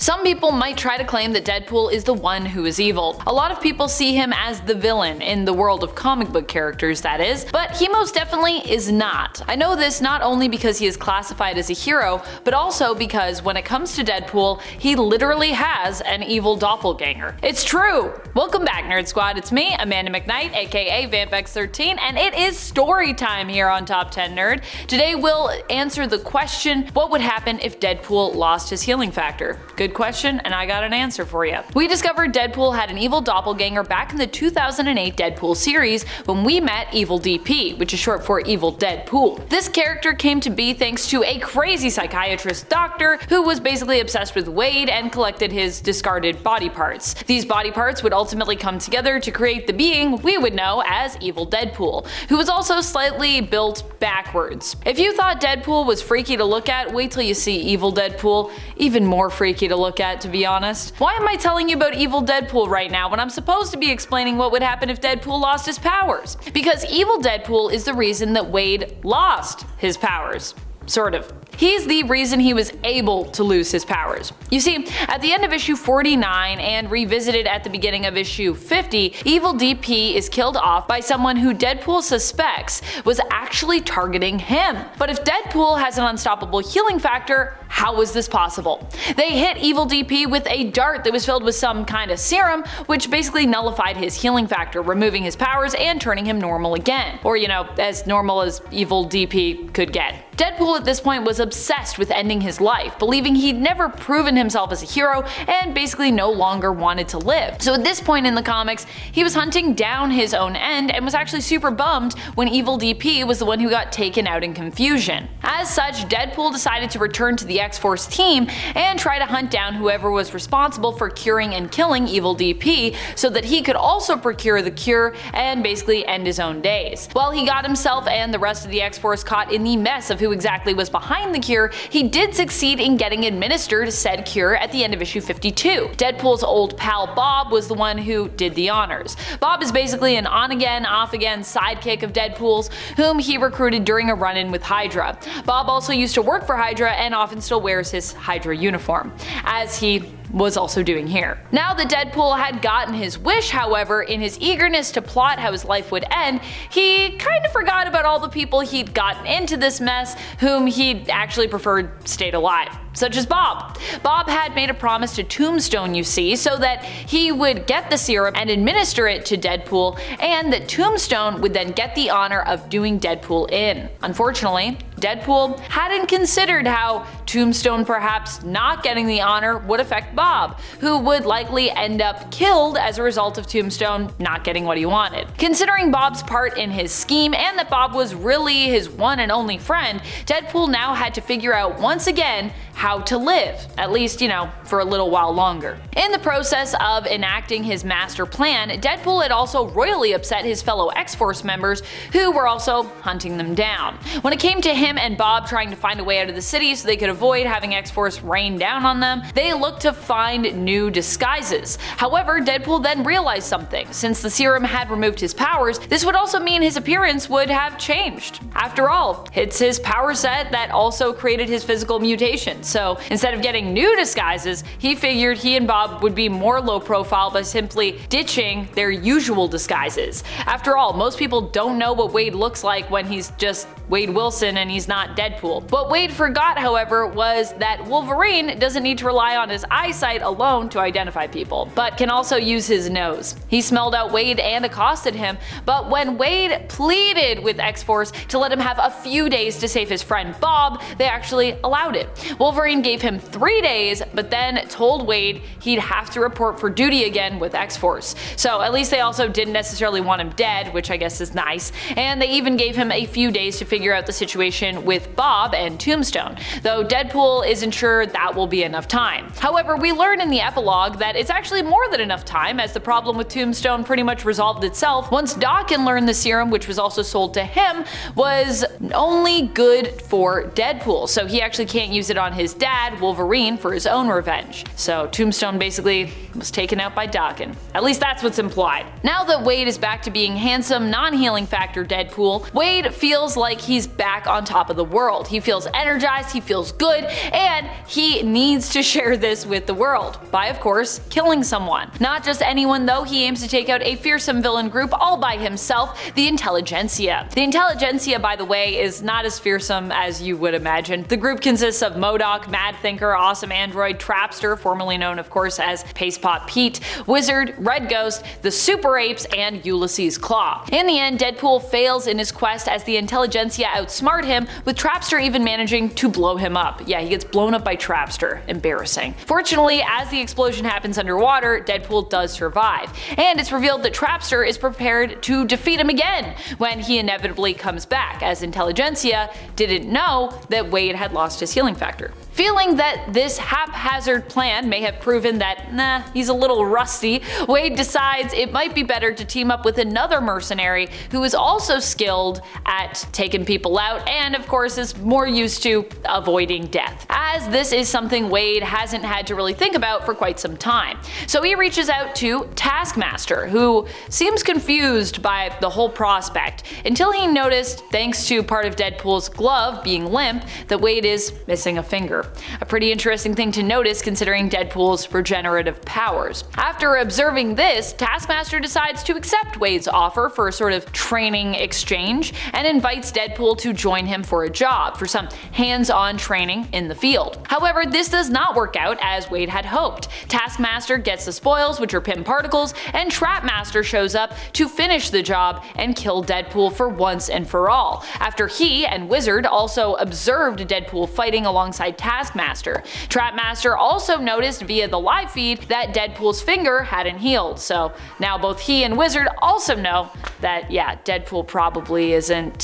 Some people might try to claim that Deadpool is the one who is evil. A lot of people see him as the villain in the world of comic book characters, that is, but he most definitely is not. I know this not only because he is classified as a hero, but also because when it comes to Deadpool, he literally has an evil doppelganger. It's true! Welcome back, Nerd Squad. It's me, Amanda McKnight, aka VampX13, and it is story time here on Top 10 Nerd. Today we'll answer the question, what would happen if Deadpool lost his healing factor? Good question, and I got an answer for you. We discovered Deadpool had an evil doppelganger back in the 2008 Deadpool series when we met Evil DP, which is short for Evil Deadpool. This character came to be thanks to a crazy psychiatrist doctor who was basically obsessed with Wade and collected his discarded body parts. These body parts would ultimately come together to create the being we would know as Evil Deadpool, who was also slightly built backwards. If you thought Deadpool was freaky to look at, wait till you see Evil Deadpool. Even more freaky to look at, to be honest. Why am I telling you about Evil Deadpool right now when I'm supposed to be explaining what would happen if Deadpool lost his powers? Because Evil Deadpool is the reason that Wade lost his powers. Sort of. He's the reason he was able to lose his powers. You see, at the end of issue 49 and revisited at the beginning of issue 50, Evil DP is killed off by someone who Deadpool suspects was actually targeting him. But if Deadpool has an unstoppable healing factor, how was this possible? They hit Evil DP with a dart that was filled with some kind of serum, which basically nullified his healing factor, removing his powers and turning him normal again. Or, you know, as normal as Evil DP could get. Deadpool at this point was obsessed with ending his life, believing he'd never proven himself as a hero and basically no longer wanted to live. So at this point in the comics, he was hunting down his own end and was actually super bummed when Evil DP was the one who got taken out in confusion. As such, Deadpool decided to return to the X-Force team and try to hunt down whoever was responsible for curing and killing Evil DP so that he could also procure the cure and basically end his own days. While he got himself and the rest of the X-Force caught in the mess of who exactly was behind the cure, he did succeed in getting administered said cure at the end of issue 52. Deadpool's old pal Bob was the one who did the honors. Bob is basically an on-again, off-again sidekick of Deadpool's, whom he recruited during a run-in with Hydra. Bob also used to work for Hydra and often still wears his Hydra uniform, as he was also doing here. Now that Deadpool had gotten his wish, however, in his eagerness to plot how his life would end, he kind of forgot about all the people he'd gotten into this mess whom he'd actually preferred stayed alive, such as Bob. Bob had made a promise to Tombstone, you see, so that he would get the serum and administer it to Deadpool, and that Tombstone would then get the honor of doing Deadpool in. Unfortunately, Deadpool hadn't considered how Tombstone perhaps not getting the honor would affect Bob, who would likely end up killed as a result of Tombstone not getting what he wanted. Considering Bob's part in his scheme and that Bob was really his one and only friend, Deadpool now had to figure out once again how to live, at least, you know, for a little while longer. In the process of enacting his master plan, Deadpool had also royally upset his fellow X-Force members who were also hunting them down. When it came to him and Bob trying to find a way out of the city so they could avoid having X-Force rain down on them, they looked to find new disguises. However, Deadpool then realized something. Since the serum had removed his powers, this would also mean his appearance would have changed. After all, it's his power set that also created his physical mutations. So instead of getting new disguises, he figured he and Bob would be more low profile by simply ditching their usual disguises. After all, most people don't know what Wade looks like when he's just Wade Wilson and he's not Deadpool. What Wade forgot, however, was that Wolverine doesn't need to rely on his eyesight alone to identify people, but can also use his nose. He smelled out Wade and accosted him, but when Wade pleaded with X-Force to let him have a few days to save his friend Bob, they actually allowed it. Wolverine gave him 3 days, but then told Wade he'd have to report for duty again with X-Force. So at least they also didn't necessarily want him dead, which I guess is nice, and they even gave him a few days to figure out the situation with Bob and Tombstone, though Deadpool isn't sure that will be enough time. However, we learn in the epilogue that it's actually more than enough time, as the problem with Tombstone pretty much resolved itself once Daken learned the serum, which was also sold to him, was only good for Deadpool, so he actually can't use it on his dad, Wolverine, for his own revenge. So Tombstone basically was taken out by Daken. At least that's what's implied. Now that Wade is back to being handsome, non-healing factor Deadpool, Wade feels like he's back on top of the world. He feels energized, he feels good, and he needs to share this with the world by, of course, killing someone. Not just anyone though, he aims to take out a fearsome villain group all by himself, the Intelligentsia. The Intelligentsia, by the way, is not as fearsome as you would imagine. The group consists of MODOK, Mad Thinker, Awesome Android, Trapster, formerly known of course as Pastepot Pete, Wizard, Red Ghost, the Super Apes, and Ulysses Claw. In the end, Deadpool fails in his quest as the Intelligentsia outsmart him, with Trapster even managing to blow him up. Yeah, he gets blown up by Trapster. Embarrassing. Fortunately, as the explosion happens underwater, Deadpool does survive, and it's revealed that Trapster is prepared to defeat him again when he inevitably comes back, as Intelligentsia didn't know that Wade had lost his healing factor. Feeling that this haphazard plan may have proven that, nah, he's a little rusty, Wade decides it might be better to team up with another mercenary who is also skilled at taking people out and of course is more used to avoiding death, as this is something Wade hasn't had to really think about for quite some time. So he reaches out to Taskmaster, who seems confused by the whole prospect, until he noticed, thanks to part of Deadpool's glove being limp, that Wade is missing a finger. A pretty interesting thing to notice considering Deadpool's regenerative powers. After observing this, Taskmaster decides to accept Wade's offer for a sort of training exchange and invites Deadpool to join him for a job, for some hands-on training in the field. However, this does not work out as Wade had hoped. Taskmaster gets the spoils, which are Pym particles, and Trapmaster shows up to finish the job and kill Deadpool for once and for all, after he and Wizard also observed Deadpool fighting alongside Taskmaster. Trapmaster also noticed via the live feed that Deadpool's finger hadn't healed, so now both he and Wizard also know that, yeah, Deadpool probably isn't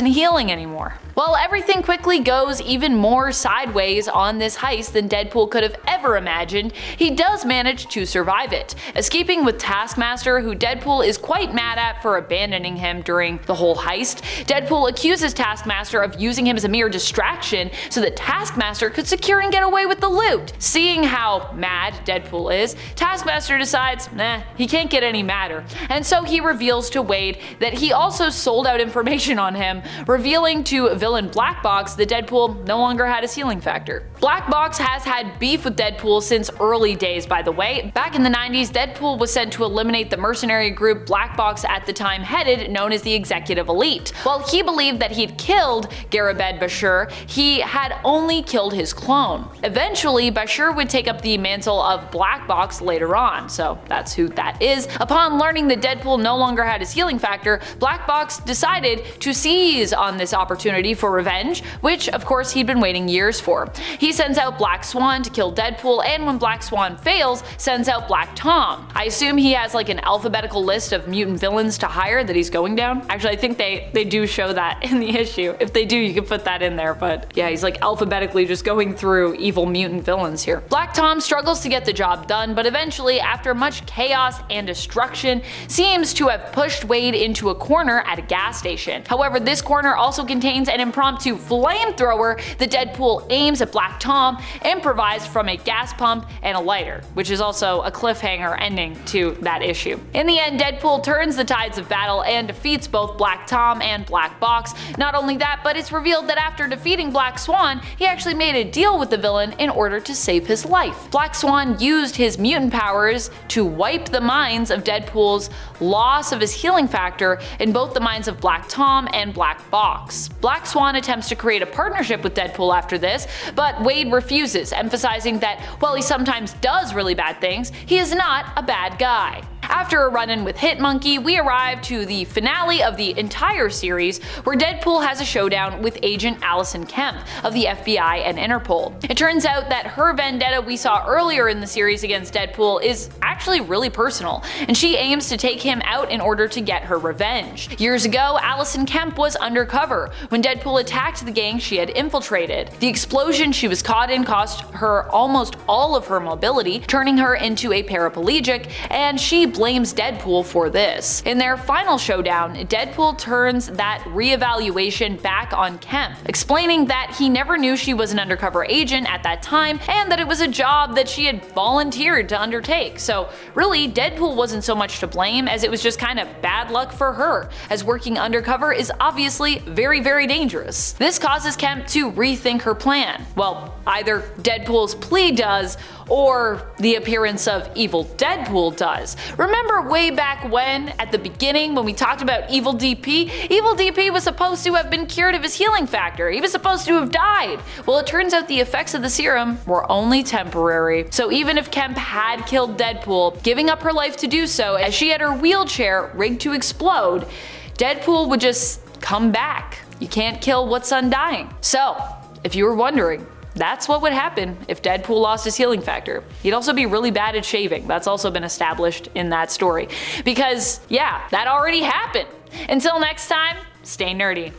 healing anymore. Well, everything quickly goes even more sideways on this heist than Deadpool could have ever imagined. He does manage to survive it, escaping with Taskmaster, who Deadpool is quite mad at for abandoning him during the whole heist. Deadpool accuses Taskmaster of using him as a mere distraction so that Taskmaster could secure and get away with the loot. Seeing how mad Deadpool is, Taskmaster decides, nah, he can't get any madder, and so he reveals to Wade that he also sold out information on him, revealing to villain Black Box that Deadpool no longer had his healing factor. Black Box has had beef with Deadpool since early days, by the way. Back in the 90s, Deadpool was sent to eliminate the mercenary group Black Box at the time headed, known as the Executive Elite. While he believed that he'd killed Garabed Bashir, he had only killed his clone. Eventually, Bashir would take up the mantle of Black Box later on, so that's who that is. Upon learning that Deadpool no longer had his healing factor, Black Box decided to seize on this opportunity for revenge, which of course he'd been waiting years for. He sends out Black Swan to kill Deadpool, and when Black Swan fails, sends out Black Tom. I assume he has like an alphabetical list of mutant villains to hire that he's going down. Actually, I think they do show that in the issue. If they do, you can put that in there, but yeah, he's like alphabetically just going through evil mutant villains here. Black Tom struggles to get the job done, but eventually, after much chaos and destruction, seems to have pushed Wade into a corner at a gas station. However, this corner also contains an impromptu flamethrower that Deadpool aims at Black Tom, improvised from a gas pump and a lighter, which is also a cliffhanger ending to that issue. In the end, Deadpool turns the tides of battle and defeats both Black Tom and Black Box. Not only that, but it's revealed that after defeating Black Swan, he actually made a deal with the villain in order to save his life. Black Swan used his mutant powers to wipe the minds of Deadpool's loss of his healing factor in both the minds of Black Tom and Black Box. Black Swan attempts to create a partnership with Deadpool after this, but Wade refuses, emphasizing that while he sometimes does really bad things, he is not a bad guy. After a run-in with Hitmonkey, we arrive to the finale of the entire series, where Deadpool has a showdown with Agent Allison Kemp of the FBI and Interpol. It turns out that her vendetta we saw earlier in the series against Deadpool is actually really personal, and she aims to take him out in order to get her revenge. Years ago, Allison Kemp was undercover when Deadpool attacked the gang she had infiltrated. The explosion she was caught in cost her almost all of her mobility, turning her into a paraplegic, and she blames Deadpool for this. In their final showdown, Deadpool turns that reevaluation back on Kemp, explaining that he never knew she was an undercover agent at that time and that it was a job that she had volunteered to undertake. So really, Deadpool wasn't so much to blame as it was just kind of bad luck for her, as working undercover is obviously very, very dangerous. This causes Kemp to rethink her plan. Well, either Deadpool's plea does, or the appearance of evil Deadpool does. Remember way back when, at the beginning, when we talked about evil DP? Evil DP was supposed to have been cured of his healing factor. He was supposed to have died. Well, it turns out the effects of the serum were only temporary. So even if Kemp had killed Deadpool, giving up her life to do so, as she had her wheelchair rigged to explode, Deadpool would just come back. You can't kill what's undying. So, if you were wondering, that's what would happen if Deadpool lost his healing factor. He'd also be really bad at shaving. That's also been established in that story. Because, yeah, that already happened. Until next time, stay nerdy.